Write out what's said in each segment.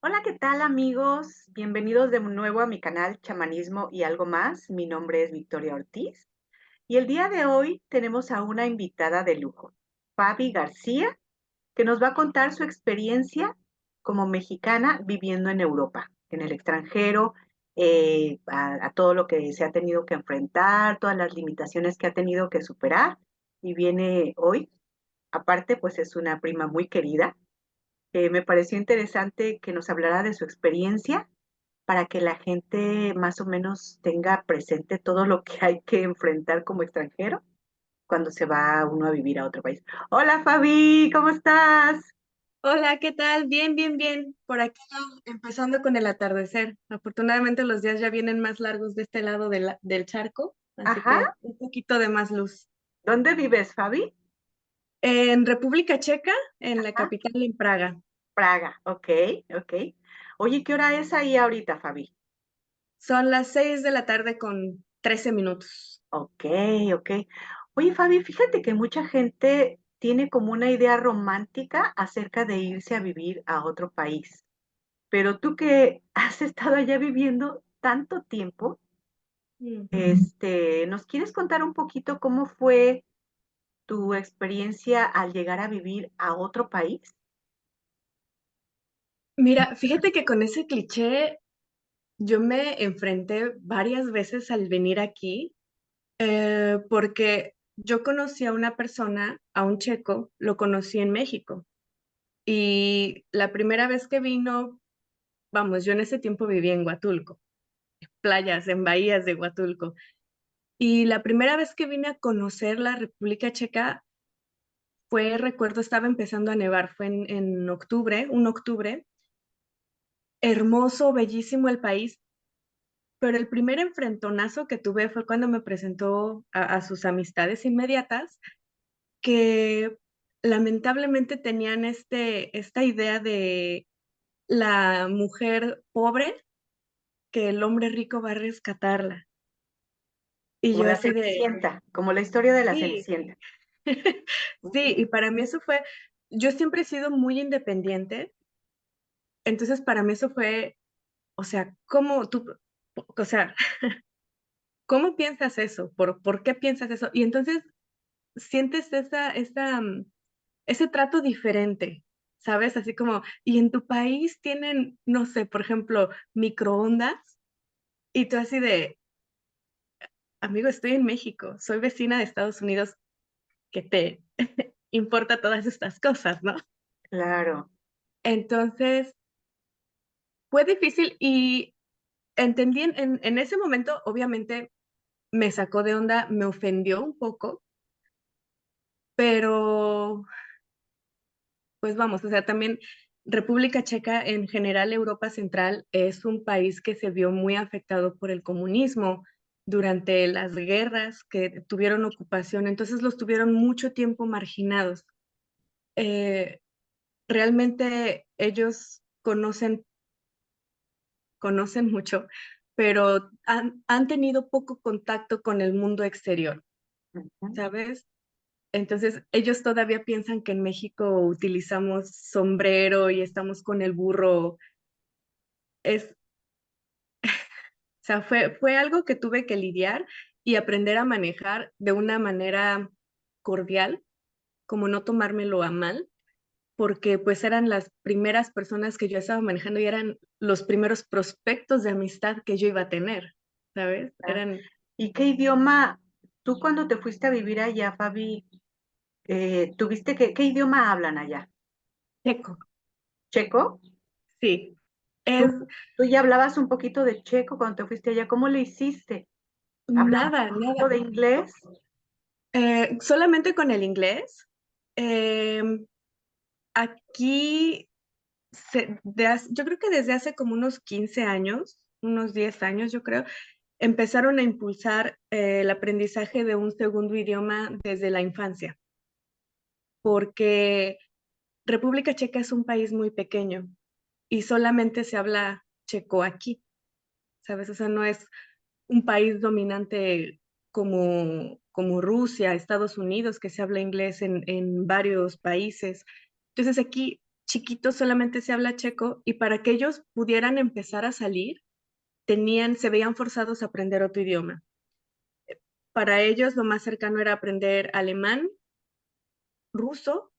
Hola, ¿qué tal amigos? Bienvenidos de nuevo a mi canal Chamanismo y algo más. Mi nombre es Victoria Ortiz y el día de hoy tenemos a una invitada de lujo, Fabi García, que nos va a contar su experiencia como mexicana viviendo en Europa, en el extranjero, a todo lo que se ha tenido que enfrentar, todas las limitaciones que ha tenido que superar y viene hoy. Aparte, pues es una prima muy querida. Me pareció interesante que nos hablara de su experiencia para que la gente más o menos tenga presente todo lo que hay que enfrentar como extranjero cuando se va uno a vivir a otro país. Hola Fabi, ¿cómo estás? Hola, ¿qué tal? Bien, bien, bien. Por aquí ya empezando con el atardecer. Afortunadamente los días ya vienen más largos de este lado del charco, así Ajá, que un poquito de más luz. ¿dónde vives, Fabi? En República Checa, en la Ajá, capital, en Praga. Praga, ok, ok. Oye, ¿qué hora es ahí ahorita, Fabi? Son las 6 de la tarde con 13 minutos. Ok, ok. Oye, Fabi, fíjate que mucha gente tiene como una idea romántica acerca de irse a vivir a otro país. Pero tú que has estado allá viviendo tanto tiempo, ¿nos quieres contar un poquito cómo fue tu experiencia al llegar a vivir a otro país? Mira, fíjate que con ese cliché yo me enfrenté varias veces al venir aquí, porque yo conocí a una persona, a un checo, lo conocí en México. Y la primera vez que vino, vamos, yo en ese tiempo vivía en Huatulco, playas, en bahías de Huatulco. Y la primera vez que vine a conocer la República Checa fue, recuerdo, estaba empezando a nevar, fue en octubre, un octubre, hermoso, bellísimo el país, pero el primer enfrentonazo que tuve fue cuando me presentó a sus amistades inmediatas, que lamentablemente tenían esta idea de la mujer pobre que el hombre rico va a rescatarla. Y Como yo la así de, Cenicienta, como la historia de la sí, Cenicienta. sí, Ujú. y para mí eso fue, yo siempre he sido muy independiente, entonces para mí eso fue, o sea, ¿cómo tú, o sea, cómo piensas eso? ¿Por qué piensas eso? Y entonces sientes ese trato diferente, ¿sabes? Así como, y en tu país tienen, no sé, por ejemplo, microondas, y tú así de, amigo, estoy en México, soy vecina de Estados Unidos, que te importa todas estas cosas, ¿no? Claro. Entonces, fue difícil y entendí en ese momento, obviamente, me sacó de onda, me ofendió un poco, pero, pues vamos, o sea, también República Checa, en general, Europa Central, es un país que se vio muy afectado por el comunismo durante las guerras que tuvieron ocupación, entonces los tuvieron mucho tiempo marginados. Eh, realmente ellos conocen mucho, pero han tenido poco contacto con el mundo exterior, Ujú. ¿sabes? Entonces, ellos todavía piensan que en México utilizamos sombrero y estamos con el burro. O sea, fue algo que tuve que lidiar y aprender a manejar de una manera cordial, como no tomármelo a mal, porque pues eran las primeras personas que yo estaba manejando y eran los primeros prospectos de amistad que yo iba a tener, ¿sabes? Claro. Eran ¿Y qué idioma, tú cuando te fuiste a vivir allá, Fabi, qué idioma hablan allá? checo, ¿Checo? sí. Es Tú ya hablabas un poquito de checo cuando te fuiste allá. ¿Cómo le hiciste? ¿Hablabas nada, un poquito nada. de inglés? Solamente con el inglés. Em, aquí, yo creo que desde hace como unos 15 años, unos 10 años, yo creo, empezaron a impulsar el aprendizaje de un segundo idioma desde la infancia, porque República Checa es un país muy pequeño y solamente se habla checo aquí, ¿sabes? O sea, no es un país dominante como Rusia, Estados Unidos, que se habla inglés en varios países. Entonces aquí chiquitos solamente se habla checo y para que ellos pudieran empezar a salir, se veían forzados a aprender otro idioma. Para ellos lo más cercano era aprender alemán, ruso,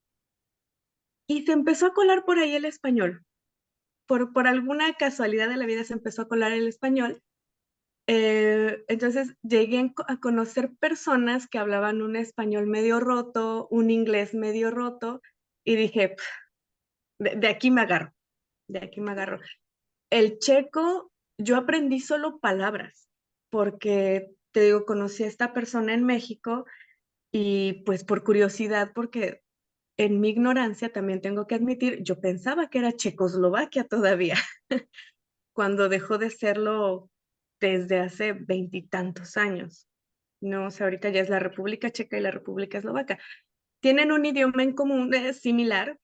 y se empezó a colar por ahí el español. Por alguna casualidad de la vida se empezó a colar el español. Entonces llegué a conocer personas que hablaban un español medio roto, un inglés medio roto, y dije, de aquí me agarro, de aquí me agarro. El checo, yo aprendí solo palabras, porque te digo, conocí a esta persona en México y pues por curiosidad, porque en mi ignorancia también tengo que admitir, yo pensaba que era Checoslovaquia todavía, cuando dejó de serlo desde hace veintitantos años. No, o sea, ahorita ya es la República Checa y la República Eslovaca. Tienen un idioma en común, similar,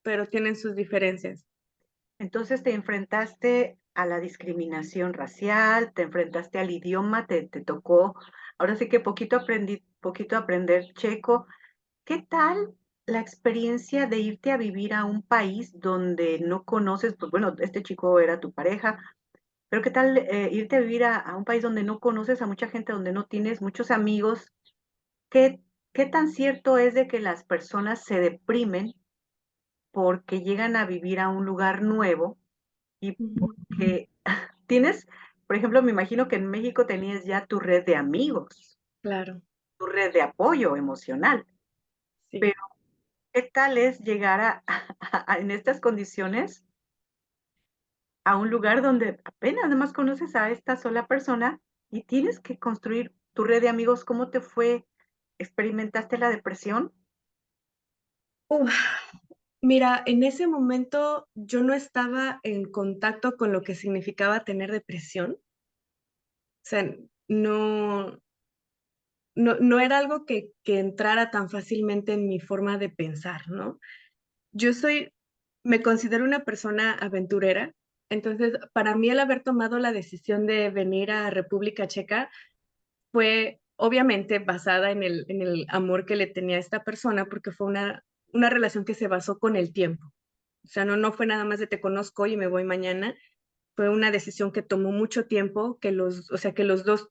pero tienen sus diferencias. Entonces te enfrentaste a la discriminación racial, te enfrentaste al idioma, te tocó, ahora sí que poquito aprender checo. ¿Qué tal la experiencia de irte a vivir a un país donde no conoces? Pues bueno, este chico era tu pareja, pero ¿qué tal irte a vivir a un país donde no conoces a mucha gente, donde no tienes muchos amigos? ¿Qué, qué tan cierto es de que las personas se deprimen porque llegan a vivir a un lugar nuevo y Ujú. porque tienes, por ejemplo, me imagino que en México tenías ya tu red de amigos, Claro, tu red de apoyo emocional, sí. pero ¿qué tal es llegar en estas condiciones a un lugar donde apenas nada más conoces a esta sola persona y tienes que construir tu red de amigos? ¿Cómo te fue? ¿Experimentaste la depresión? Uf, mira, en ese momento yo no estaba en contacto con lo que significaba tener depresión. O sea, no, no era algo que entrara tan fácilmente en mi forma de pensar, ¿no? Yo me considero una persona aventurera, entonces para mí el haber tomado la decisión de venir a República Checa fue obviamente basada en el amor que le tenía a esta persona, porque fue una relación que se basó con el tiempo. O sea, no fue nada más de te conozco y me voy mañana, fue una decisión que tomó mucho tiempo, o sea, que los dos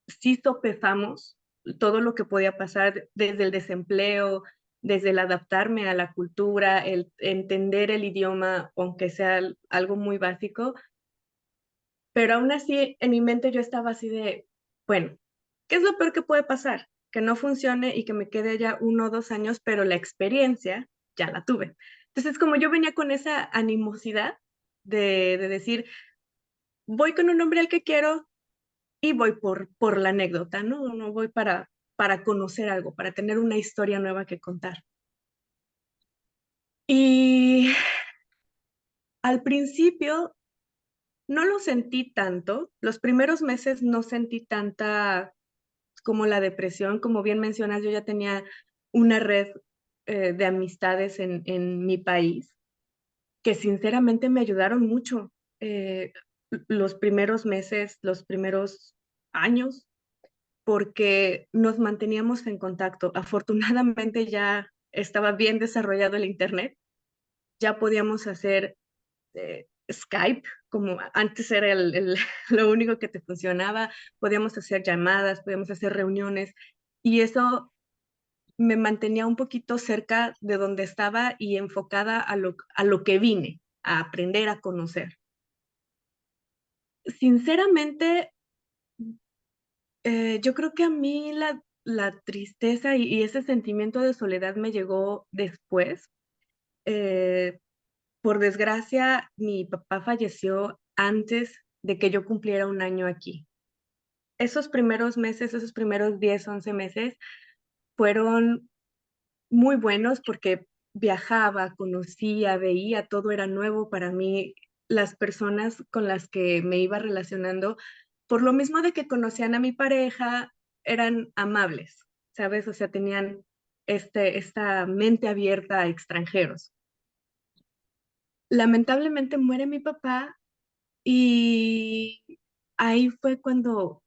sí sopesamos todo lo que podía pasar desde el desempleo, desde el adaptarme a la cultura, el entender el idioma, aunque sea algo muy básico, pero aún así en mi mente yo estaba así de, bueno, ¿qué es lo peor que puede pasar? Que no funcione y que me quede allá 1 o 2 años, pero la experiencia ya la tuve. Entonces, como yo venía con esa animosidad de decir, voy con un hombre al que quiero, y voy por la anécdota, ¿no? No voy para conocer algo, para tener una historia nueva que contar. Y al principio no lo sentí tanto, los primeros meses no sentí tanta como la depresión, como bien mencionas, yo ya tenía una red de amistades en mi país que sinceramente me ayudaron mucho eh, los primeros meses, los primeros años, porque nos manteníamos en contacto. Afortunadamente ya estaba bien desarrollado el Internet, ya podíamos hacer Skype, como antes era lo único que te funcionaba, podíamos hacer llamadas, podíamos hacer reuniones y eso me mantenía un poquito cerca de donde estaba y enfocada a lo que vine, a aprender a conocer. Sinceramente, yo creo que a mí la tristeza y ese sentimiento de soledad me llegó después. Eh, por desgracia, mi papá falleció antes de que yo cumpliera 1 año aquí. Esos primeros meses, esos primeros 10 11 meses, fueron muy buenos porque viajaba, conocía, veía, todo era nuevo para mí. Las personas con las que me iba relacionando, por lo mismo de que conocían a mi pareja, eran amables, ¿sabes? O sea, tenían esta mente abierta a extranjeros. Lamentablemente muere mi papá y ahí fue cuando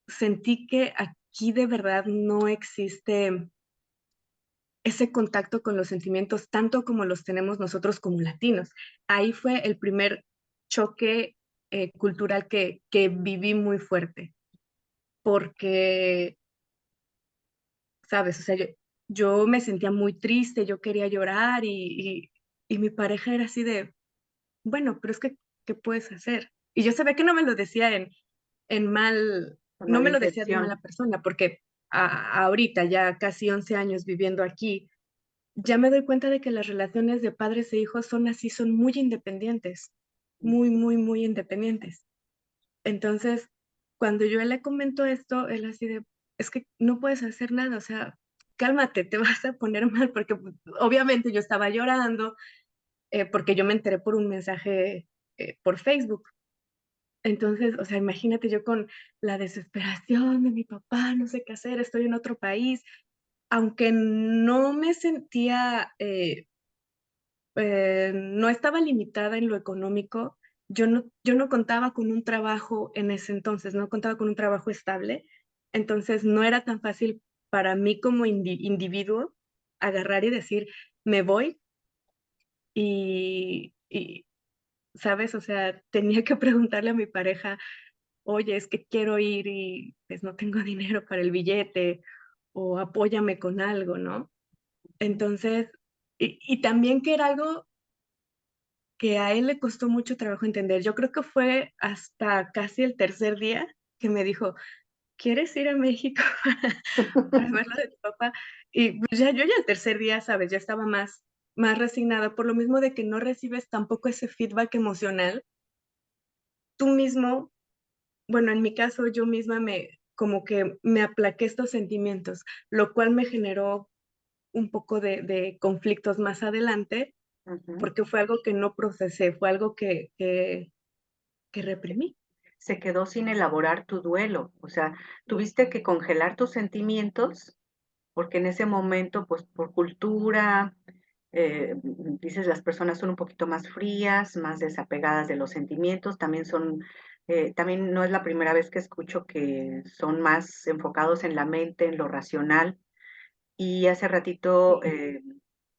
sentí que aquí de verdad no existe ese contacto con los sentimientos tanto como los tenemos nosotros como latinos. Ahí fue el primer choque cultural que viví muy fuerte, porque, ¿sabes? O sea, yo me sentía muy triste, yo quería llorar y mi pareja era así de, bueno, pero es que, ¿qué puedes hacer? Y yo sabía que no me lo decía en mal, con no mala me lo decía de intención. mala persona, porque ahorita, ya casi 11 años viviendo aquí, ya me doy cuenta de que las relaciones de padres e hijos son así, son muy independientes, muy, muy, muy independientes. Entonces, cuando yo le comento esto, él así de, es que no puedes hacer nada, o sea, cálmate, te vas a poner mal, porque pues, obviamente yo estaba llorando, porque yo me enteré por un mensaje por Facebook. Entonces, o sea, imagínate yo con la desesperación de mi papá, no sé qué hacer, estoy en otro país, aunque no me sentía no estaba limitada en lo económico. Yo no contaba con un trabajo en ese entonces, no contaba con un trabajo estable. Entonces, no era tan fácil para mí como individuo agarrar y decir, me voy y, ¿sabes? O sea, tenía que preguntarle a mi pareja, oye, es que quiero ir y pues no tengo dinero para el billete o apóyame con algo, ¿no? Entonces, y también que era algo que a él le costó mucho trabajo entender. Yo creo que fue hasta casi el tercer día que me dijo: "¿Quieres ir a México para ver lo de tu papá?". Y, pues, yo ya el tercer día, ¿sabes? Ya estaba más resignada, por lo mismo de que no recibes tampoco ese feedback emocional. Tú mismo, bueno, en mi caso, yo misma como que me aplaqué estos sentimientos, lo cual me generó un poco de conflictos más adelante, Ujú. porque fue algo que no procesé, fue algo que reprimí. Se quedó sin elaborar tu duelo, o sea, tuviste que congelar tus sentimientos, porque en ese momento, pues, por cultura, dices, las personas son un poquito más frías, más desapegadas de los sentimientos, también son, también no es la primera vez que escucho que son más enfocados en la mente, en lo racional. Y hace ratito, Sí,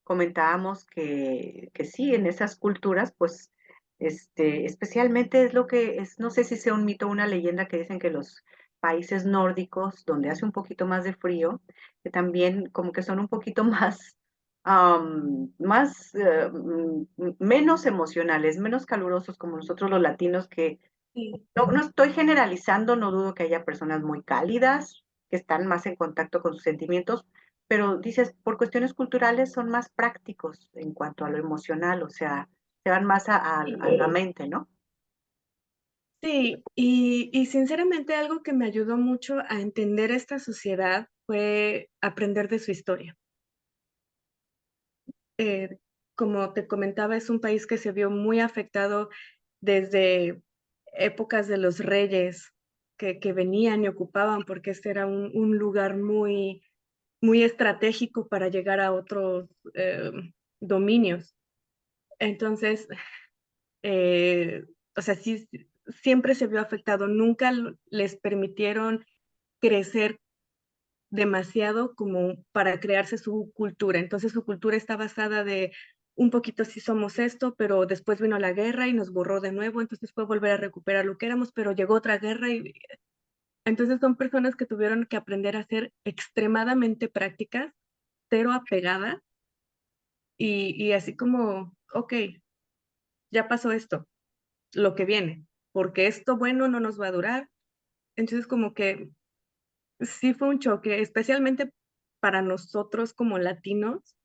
comentábamos que sí, en esas culturas, pues, especialmente es lo que es, no sé si sea un mito o una leyenda que dicen que los países nórdicos, donde hace un poquito más de frío, que también como que son un poquito más, más, menos emocionales, menos calurosos como nosotros los latinos, que sí, no estoy generalizando, no dudo que haya personas muy cálidas, que están más en contacto con sus sentimientos, pero dices, por cuestiones culturales son más prácticos en cuanto a lo emocional, o sea, se van más a la sí. mente, ¿no? Sí, y sinceramente algo que me ayudó mucho a entender esta sociedad fue aprender de su historia. Eh, Como te comentaba, es un país que se vio muy afectado desde épocas de los reyes que venían y ocupaban, porque este era un lugar muy, muy estratégico para llegar a otros dominios. Entonces, eh, o sea, sí, siempre se vio afectado, nunca les permitieron crecer demasiado como para crearse su cultura. Entonces su cultura está basada de un poquito sí somos esto, pero después vino la guerra y nos borró de nuevo, entonces fue volver a recuperar lo que éramos, pero llegó otra guerra y entonces son personas que tuvieron que aprender a ser extremadamente prácticas, cero apegadas y así como, ok, ya pasó esto, lo que viene, porque esto bueno no nos va a durar. Entonces como que sí fue un choque, especialmente para nosotros como latinos,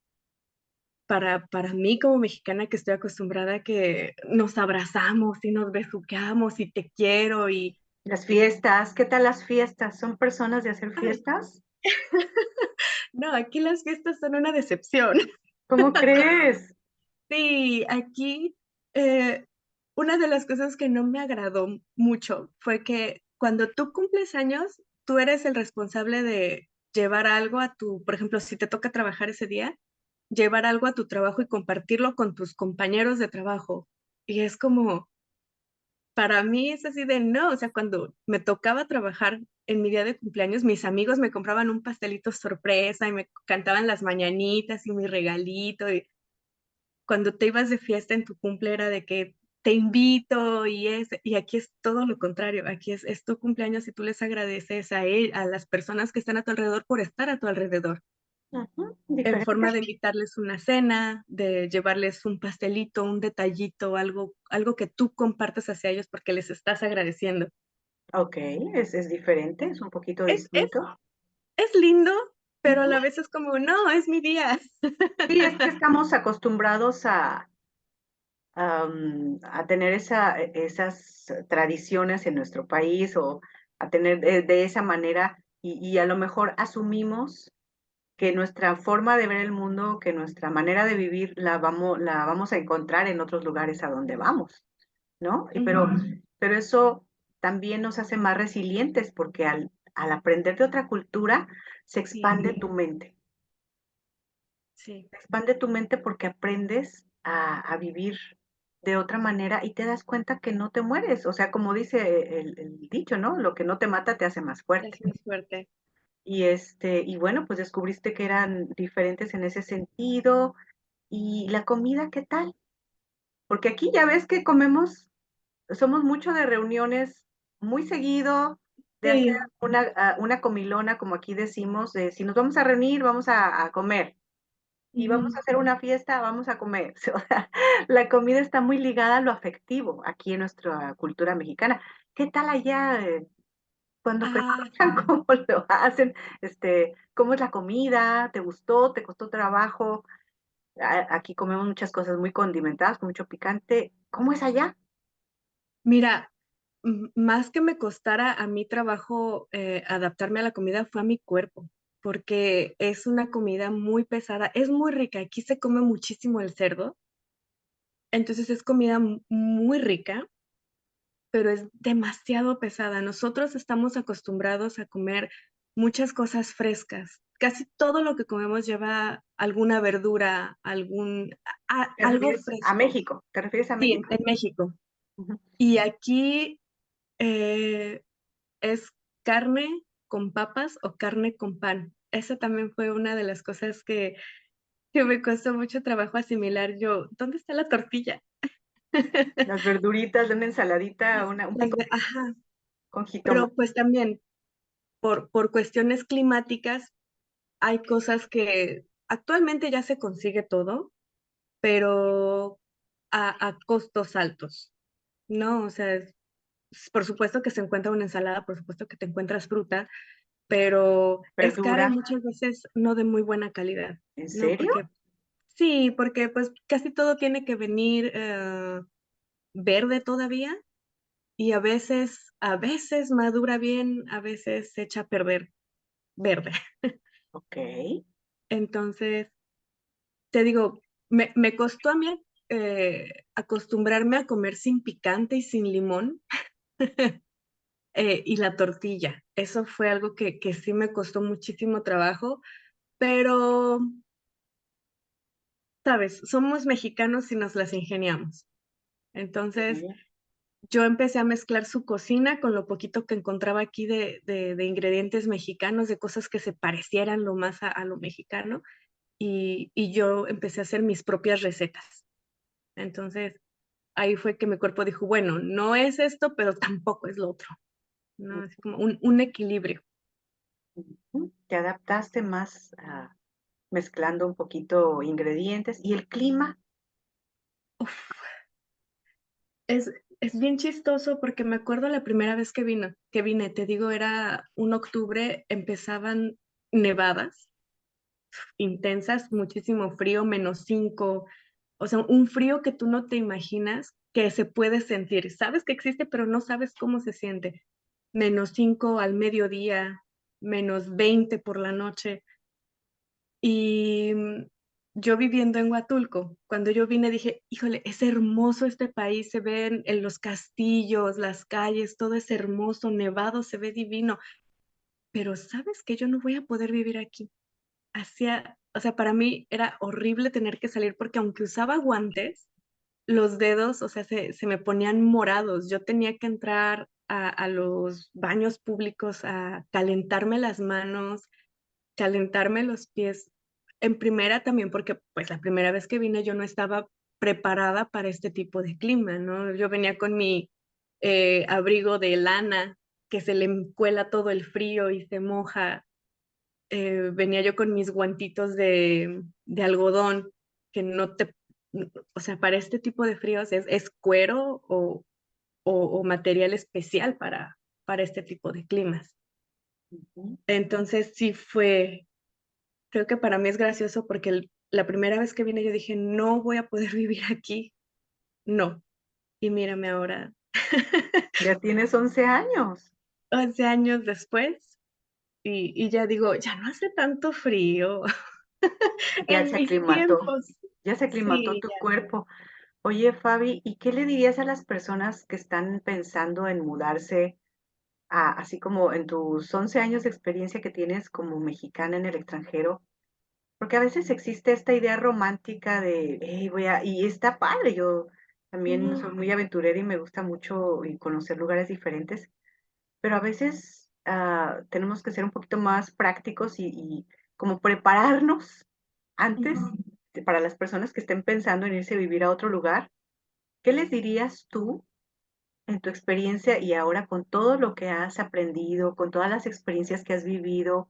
para mí como mexicana que estoy acostumbrada a que nos abrazamos y nos besuqueamos y te quiero y Las fiestas, ¿qué tal las fiestas? ¿Son personas de hacer ay, fiestas? no, aquí las fiestas son una decepción. ¿Cómo crees? Sí, aquí, eh, una de las cosas que no me agradó mucho fue que cuando tú cumples años, tú eres el responsable de llevar algo a tu por ejemplo, si te toca trabajar ese día, llevar algo a tu trabajo y compartirlo con tus compañeros de trabajo. Y es como, para mí es así de no, o sea, cuando me tocaba trabajar en mi día de cumpleaños, mis amigos me compraban un pastelito sorpresa y me cantaban las mañanitas y mi regalito. Y cuando te ibas de fiesta en tu cumple era de que te invito y aquí es todo lo contrario. Aquí es tu cumpleaños y tú les agradeces a las personas que están a tu alrededor por estar a tu alrededor, Ujú, en diferente. forma de invitarles una cena, de llevarles un pastelito, un detallito, algo que tú compartas hacia ellos porque les estás agradeciendo. Ok, es diferente, es un poquito Es es distinto. es lindo, pero a Ujú. la vez es como, no, es mi día. Sí, es que estamos acostumbrados a tener esas tradiciones en nuestro país o a tener de esa manera y a lo mejor asumimos que nuestra forma de ver el mundo, que nuestra manera de vivir la vamos a encontrar en otros lugares a donde vamos, ¿no? Ujú. Pero eso también nos hace más resilientes porque al aprender de otra cultura se Sí, expande tu mente. sí, Expande tu mente porque aprendes a vivir de otra manera y te das cuenta que no te mueres. O sea, como dice el dicho, ¿no? Lo que no te mata te hace más fuerte. es muy fuerte. Y bueno, pues descubriste que eran diferentes en ese sentido. ¿Y la comida qué tal? Porque aquí ya ves que comemos, somos mucho de reuniones muy seguido, de hacer Sí, una comilona, como aquí decimos, de si nos vamos a reunir, vamos a comer. Y vamos a ujú. hacer una fiesta, vamos a comer. O sea, la comida está muy ligada a lo afectivo aquí en nuestra cultura mexicana. ¿Qué tal allá, cuando Ah, festejan? ¿Cómo lo hacen? ¿Cómo es la comida? ¿Te gustó? ¿Te costó trabajo? Aquí comemos muchas cosas muy condimentadas, con mucho picante. ¿Cómo es allá? mira, más que me costara a mí trabajo, adaptarme a la comida, fue a mi cuerpo, porque es una comida muy pesada, es muy rica, aquí se come muchísimo el cerdo, entonces es comida muy rica, pero es demasiado pesada. Nosotros estamos acostumbrados a comer muchas cosas frescas. Casi todo lo que comemos lleva alguna verdura, ¿Te algo refieres a fresco. México? ¿Te refieres a Sí, México? en México. Ujú. Y aquí eh, es carne con papas o carne con pan. Esa también fue una de las cosas que me costó mucho trabajo asimilar. Yo, ¿dónde está la tortilla? Las verduritas de una ensaladita, un pico Ajá, con jitomate. pero pues también por cuestiones climáticas hay cosas que actualmente ya se consigue todo, pero a costos altos, ¿no? O sea, por supuesto que se encuentra una ensalada, por supuesto que te encuentras fruta, pero es cara y ¿Verdura? muchas veces no de muy buena calidad, ¿En ¿no? serio? Porque sí, porque pues casi todo tiene que venir verde todavía y a veces madura bien, a veces se echa a perder verde. Okey. Entonces, te digo, me costó a mí, acostumbrarme a comer sin picante y sin limón, y la tortilla. Eso fue algo que sí me costó muchísimo trabajo, pero, ¿sabes? Somos mexicanos y nos las ingeniamos. Entonces, Sí. yo empecé a mezclar su cocina con lo poquito que encontraba aquí de ingredientes mexicanos, de cosas que se parecieran lo más a lo mexicano, y yo empecé a hacer mis propias recetas. Entonces, ahí fue que mi cuerpo dijo: "Bueno, no es esto, pero tampoco es lo otro", ¿no? Así como un equilibrio. Ujú. Te adaptaste más mezclando un poquito ingredientes. ¿Y el clima? Uf, es es bien chistoso porque me acuerdo la primera vez que vine, te digo, era un octubre, empezaban nevadas intensas, muchísimo frío, -5, o sea, un frío que tú no te imaginas que se puede sentir. Sabes que existe, pero no sabes cómo se siente. -5 al mediodía, -20 por la noche. Y, yo viviendo en Huatulco, cuando yo vine dije: "Híjole, es hermoso este país, se ven en los castillos, las calles, todo es hermoso, nevado, se ve divino, pero, ¿sabes que yo no voy a poder vivir aquí?". O sea, para mí era horrible tener que salir porque aunque usaba guantes, los dedos, o sea, se me ponían morados. Yo tenía que entrar a los baños públicos a calentarme las manos, calentarme los pies. En primera también porque, pues, la primera vez que vine yo no estaba preparada para este tipo de clima, ¿no? Yo venía con mi, abrigo de lana que se le cuela todo el frío y se moja. Venía yo con mis guantitos de algodón que no te o sea, para este tipo de fríos es cuero o material especial para este tipo de climas. Ujú. Entonces, sí fue creo que para mí es gracioso porque la primera vez que vine yo dije: "No voy a poder vivir aquí, no". Y mírame ahora, Ya tienes 11 años. 11 años después, y ya digo: "Ya no hace tanto frío". Ya En se mis aclimató, tiempos. ya se aclimató Sí, tu ya. cuerpo. Oye, Fabi, ¿y qué le dirías a las personas que están pensando en mudarse así como en tus 11 años de experiencia que tienes como mexicana en el extranjero? Porque a veces existe esta idea romántica de, y está padre, yo también Ujú, soy muy aventurera y me gusta mucho y conocer lugares diferentes, pero a veces tenemos que ser un poquito más prácticos y como prepararnos antes ujú. para las personas que estén pensando en irse a vivir a otro lugar. ¿Qué les dirías tú en tu experiencia y ahora con todo lo que has aprendido, con todas las experiencias que has vivido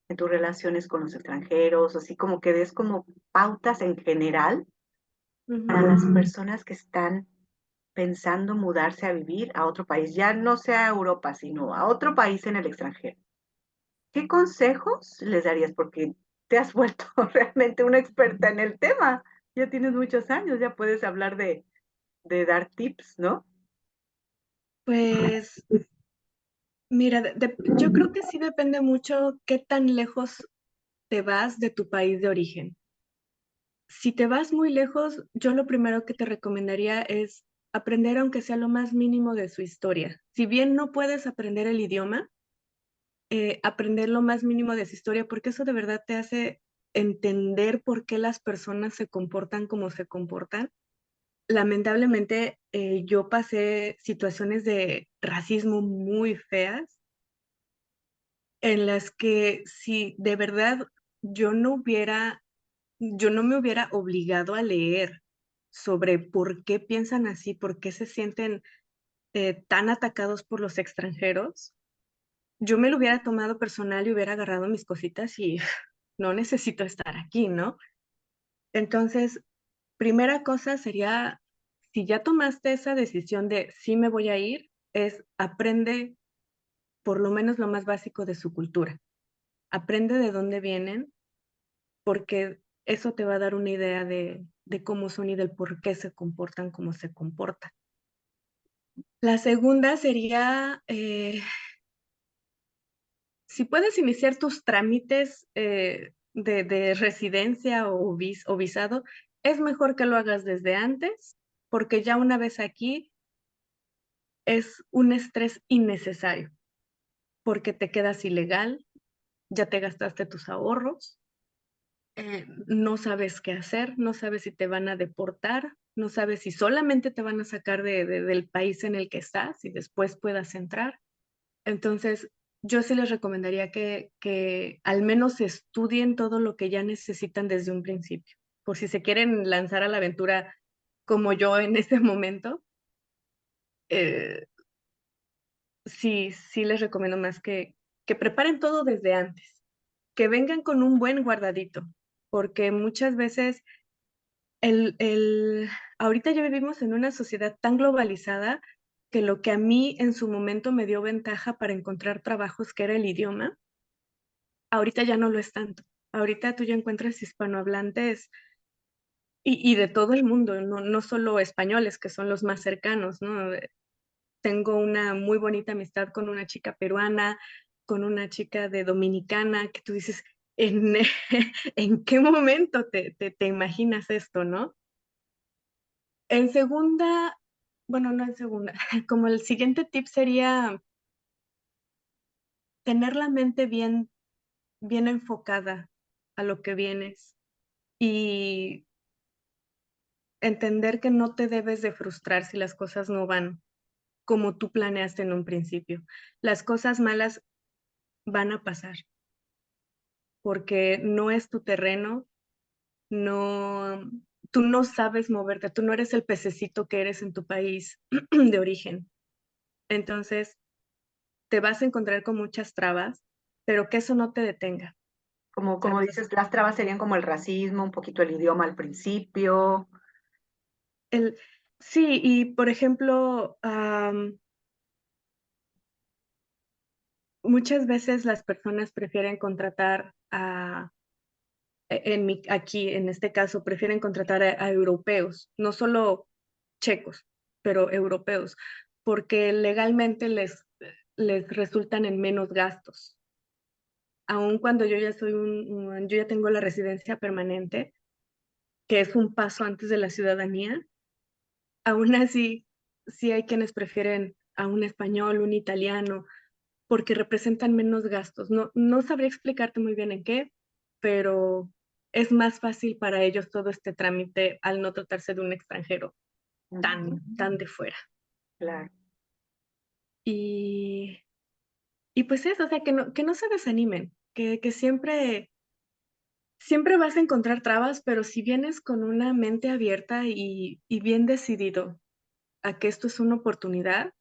en tus relaciones con los extranjeros, así como que des como pautas en general para las Ujú. personas que están pensando mudarse a vivir a otro país, ya no sea a Europa, sino a otro país en el extranjero? ¿Qué consejos les darías? Porque te has vuelto realmente una experta en el tema. Ya tienes muchos años, ya puedes hablar de dar tips, ¿no? Pues, mira, yo creo que sí depende mucho qué tan lejos te vas de tu país de origen. Si te vas muy lejos, yo lo primero que te recomendaría es aprender, aunque sea lo más mínimo de su historia. Si bien no puedes aprender el idioma, aprender lo más mínimo de su historia, porque eso de verdad te hace entender por qué las personas se comportan como se comportan. Lamentablemente, yo pasé situaciones de racismo muy feas, en las que si de verdad yo no hubiera yo no me hubiera obligado a leer sobre por qué piensan así, por qué se sienten, tan atacados por los extranjeros, yo me lo hubiera tomado personal y hubiera agarrado mis cositas y no necesito estar aquí, ¿no? Entonces, primera cosa sería, si ya tomaste esa decisión de sí me voy a ir, es aprende por lo menos lo más básico de su cultura. Aprende de dónde vienen, porque eso te va a dar una idea de cómo son y del por qué se comportan como se comportan. La segunda sería, si puedes iniciar tus trámites, de residencia o visado, es mejor que lo hagas desde antes, porque ya una vez aquí es un estrés innecesario, porque te quedas ilegal, ya te gastaste tus ahorros, no sabes qué hacer, no sabes si te van a deportar, no sabes si solamente te van a sacar del país en el que estás y después puedas entrar. Entonces, yo sí les recomendaría que al menos estudien todo lo que ya necesitan desde un principio, por si se quieren lanzar a la aventura como yo en ese momento, eh, sí les recomiendo más que preparen todo desde antes, que vengan con un buen guardadito, porque muchas veces el ahorita ya vivimos en una sociedad tan globalizada que lo que a mí en su momento me dio ventaja para encontrar trabajos, que era el idioma, ahorita ya no lo es tanto. Ahorita tú ya encuentras hispanohablantes y de todo el mundo, no solo españoles, que son los más cercanos, ¿no? Tengo una muy bonita amistad con una chica peruana, con una chica de dominicana, que tú dices: "¿En en qué momento te imaginas esto?", ¿no? En segunda, bueno, no en segunda, como el siguiente tip sería tener la mente bien enfocada a lo que vienes y entender que no te debes de frustrar si las cosas no van como tú planeaste en un principio. Las cosas malas van a pasar, porque no es tu terreno, no, tú no sabes moverte, tú no eres el pececito que eres en tu país de origen. Entonces, te vas a encontrar con muchas trabas, pero que eso no te detenga, Como ¿sabes? O sea, dices, las trabas serían como el racismo, un poquito el idioma al principio. el, sí, y por ejemplo, muchas veces las personas prefieren contratar aquí, en este caso, prefieren contratar a europeos, no solo checos, pero europeos, porque legalmente les resultan en menos gastos. Aun cuando yo ya yo ya tengo la residencia permanente, que es un paso antes de la ciudadanía, aún así, sí hay quienes prefieren a un español, un italiano, porque representan menos gastos. No sabría explicarte muy bien en qué, pero es más fácil para ellos todo este trámite al no tratarse de un extranjero Ujú, tan de fuera. claro. Y, y pues eso, o sea, que no se desanimen, que siempre vas a encontrar trabas, pero si vienes con una mente abierta y bien decidido a que esto es una oportunidad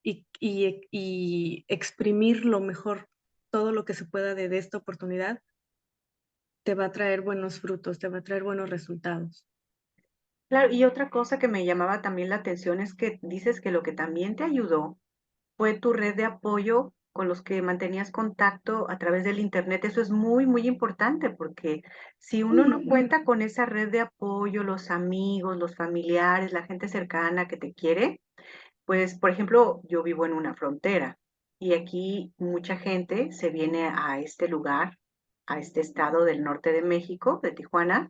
y exprimir lo mejor, todo lo que se pueda de esta oportunidad, te va a traer buenos frutos, te va a traer buenos resultados. Claro, y otra cosa que me llamaba también la atención es que dices que lo que también te ayudó fue tu red de apoyo con los que mantenías contacto a través del Internet. Eso es muy, muy importante porque si uno no cuenta con esa red de apoyo, los amigos, los familiares, la gente cercana que te quiere, pues, por ejemplo, yo vivo en una frontera y aquí mucha gente se viene a este lugar, a este estado del norte de México, de Tijuana,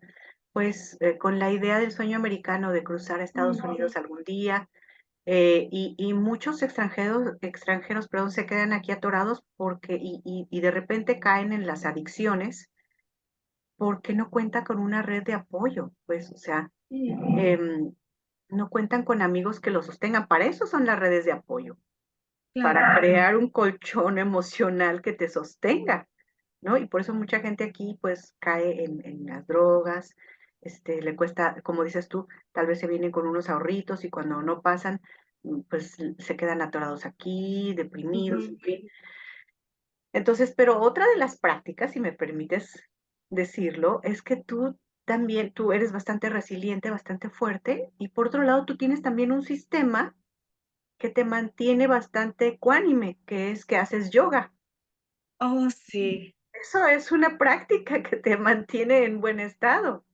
pues con la idea del sueño americano de cruzar a Estados Unidos algún día. Y muchos extranjeros, perdón, se quedan aquí atorados porque, y de repente caen en las adicciones porque no cuenta con una red de apoyo, pues, o sea, em, no cuentan con amigos que los sostengan. Para eso son las redes de apoyo, Claro, para crear un colchón emocional que te sostenga, ¿no? Y por eso mucha gente aquí, pues, cae en las drogas, le cuesta, como dices tú, tal vez se vienen con unos ahorritos y cuando no pasan, pues, se quedan atorados aquí, deprimidos, ujú. en fin. Entonces, pero otra de las prácticas, si me permites decirlo, es que tú eres bastante resiliente, bastante fuerte, y por otro lado, tú tienes también un sistema que te mantiene bastante ecuánime, que es que haces yoga. Oh, sí. Eso es una práctica que te mantiene en buen estado.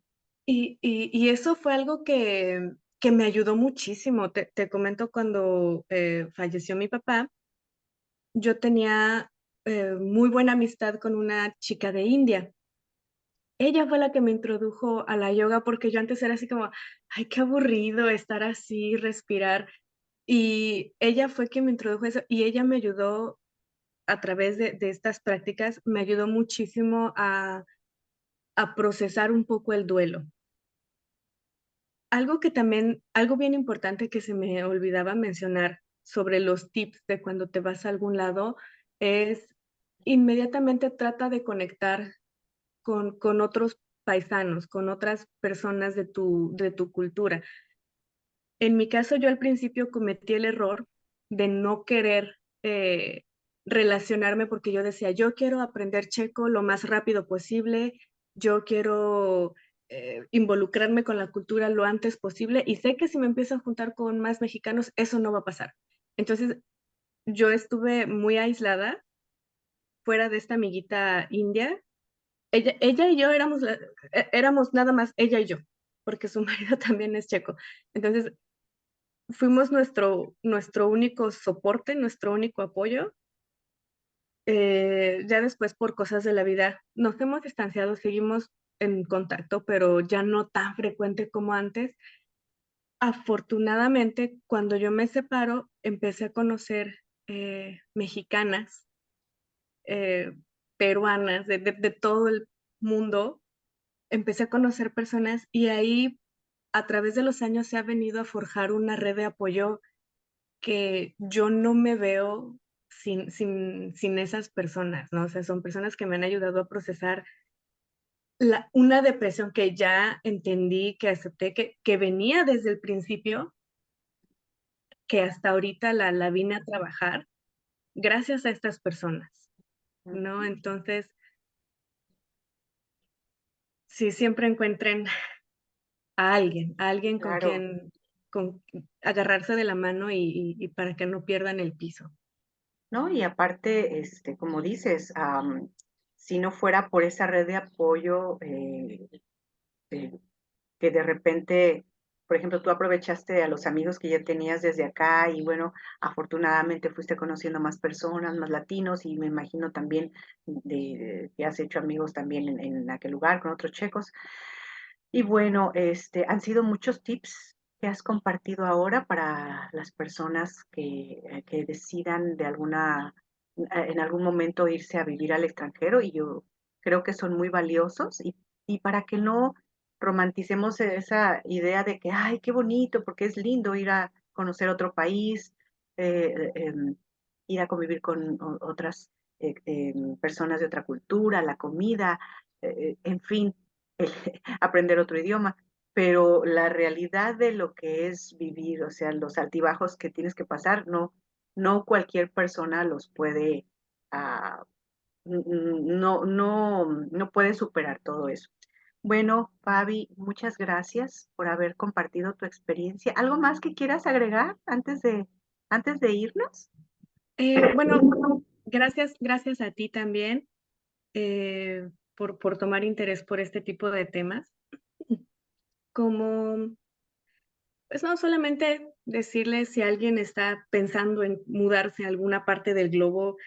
Y eso fue algo que me ayudó muchísimo. Te comento cuando, falleció mi papá, yo tenía, muy buena amistad con una chica de India. Ella fue la que me introdujo a la yoga, porque yo antes era así como: "Ay, qué aburrido estar así, respirar". Y ella fue quien me introdujo eso, y ella me ayudó a través de estas prácticas, me ayudó muchísimo a procesar un poco el duelo. Algo bien importante que se me olvidaba mencionar sobre los tips de cuando te vas a algún lado es inmediatamente trata de conectar con otros paisanos, con otras personas de tu cultura. En mi caso, yo al principio cometí el error de no querer, relacionarme, porque yo decía: "Yo quiero aprender checo lo más rápido posible, yo quiero, involucrarme con la cultura lo antes posible, y sé que si me empiezo a juntar con más mexicanos, eso no va a pasar". Entonces, yo estuve muy aislada, fuera de esta amiguita india. Ella y yo éramos nada más ella y yo, porque su marido también es checo. Entonces, fuimos nuestro único soporte, nuestro único apoyo. Ya después, por cosas de la vida, nos hemos distanciado, seguimos en contacto, pero ya no tan frecuente como antes. Afortunadamente, cuando yo me separo, empecé a conocer, mexicanas, eh, peruanas, de todo el mundo. Empecé a conocer personas y ahí, a través de los años, se ha venido a forjar una red de apoyo que yo no me veo sin esas personas, ¿no? O sea, son personas que me han ayudado a procesar una depresión que ya entendí, que acepté, que venía desde el principio, que hasta ahorita la vine a trabajar gracias a estas personas, ¿no? Ujú, Entonces, sí, siempre encuentren a alguien con claro, quien con agarrarse de la mano y para que no pierdan el piso. ¿no? Y aparte, como dices, si no fuera por esa red de apoyo, eh, que de repente, por ejemplo, tú aprovechaste a los amigos que ya tenías desde acá y bueno, afortunadamente fuiste conociendo más personas, más latinos y me imagino también que has hecho amigos también en aquel lugar con otros checos. Y bueno, han sido muchos tips que has compartido ahora para las personas que decidan en algún momento irse a vivir al extranjero y yo creo que son muy valiosos y para que no romanticemos esa idea de que, ay, qué bonito, porque es lindo ir a conocer otro país, ir a convivir con otras personas de otra cultura, la comida, en fin, aprender otro idioma, pero la realidad de lo que es vivir, o sea, los altibajos que tienes que pasar, no cualquier persona los puede, ah, no puede superar todo eso. Bueno, Fabi, muchas gracias por haber compartido tu experiencia. ¿Algo más que quieras agregar antes de irnos? Bueno, gracias a ti también, por tomar interés por este tipo de temas. Como, pues, no solamente decirles si alguien está pensando en mudarse a alguna parte del globo,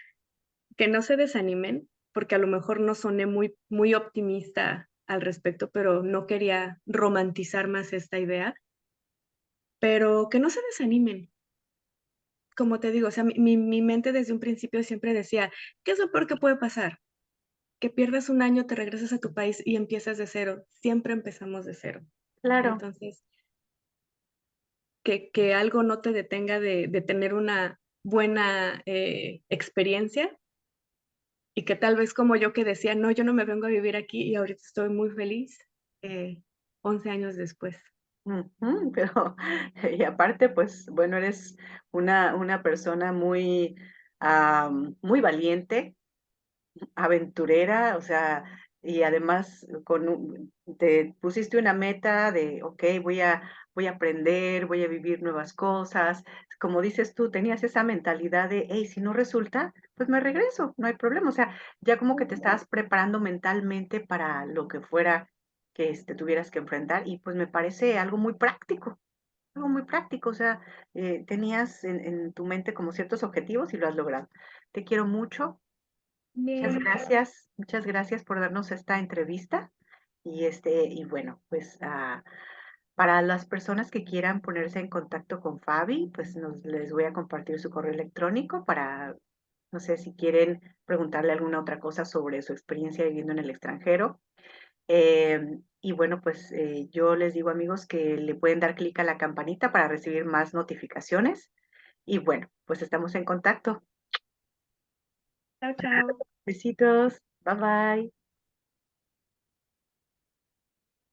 que no se desanimen, porque a lo mejor no soné muy optimista al respecto, pero no quería romantizar más esta idea, pero que no se desanimen. Como te digo, o sea, mi mente desde un principio siempre decía: "¿Qué es lo peor que puede pasar? Que pierdas un año, te regresas a tu país y empiezas de cero". Siempre empezamos de cero. Claro, Entonces, que algo no te detenga de tener una buena, experiencia, y que tal vez como yo que decía: "No, yo no me vengo a vivir aquí", y ahorita estoy muy feliz, eh, 11 años después. ujú, pero y aparte, pues, bueno, eres una persona muy, muy valiente, aventurera, o sea, y además te pusiste una meta de, okey, voy a aprender, voy a vivir nuevas cosas. Como dices tú, tenías esa mentalidad de: "Hey, si no resulta, pues me regreso, no hay problema". O sea, ya como que te estabas preparando mentalmente para lo que fuera que, tuvieras que enfrentar, y pues me parece algo muy práctico, o sea, tenías en tu mente como ciertos objetivos y lo has logrado. Te quiero mucho, Bien. muchas gracias por darnos esta entrevista. Y bueno, pues para las personas que quieran ponerse en contacto con Fabi, pues les voy a compartir su correo electrónico para, no sé si quieren preguntarle alguna otra cosa sobre su experiencia viviendo en el extranjero. Y bueno, pues yo les digo amigos que le pueden dar clic a la campanita para recibir más notificaciones. Y bueno, pues estamos en contacto. Chao, chao. Besitos, bye bye.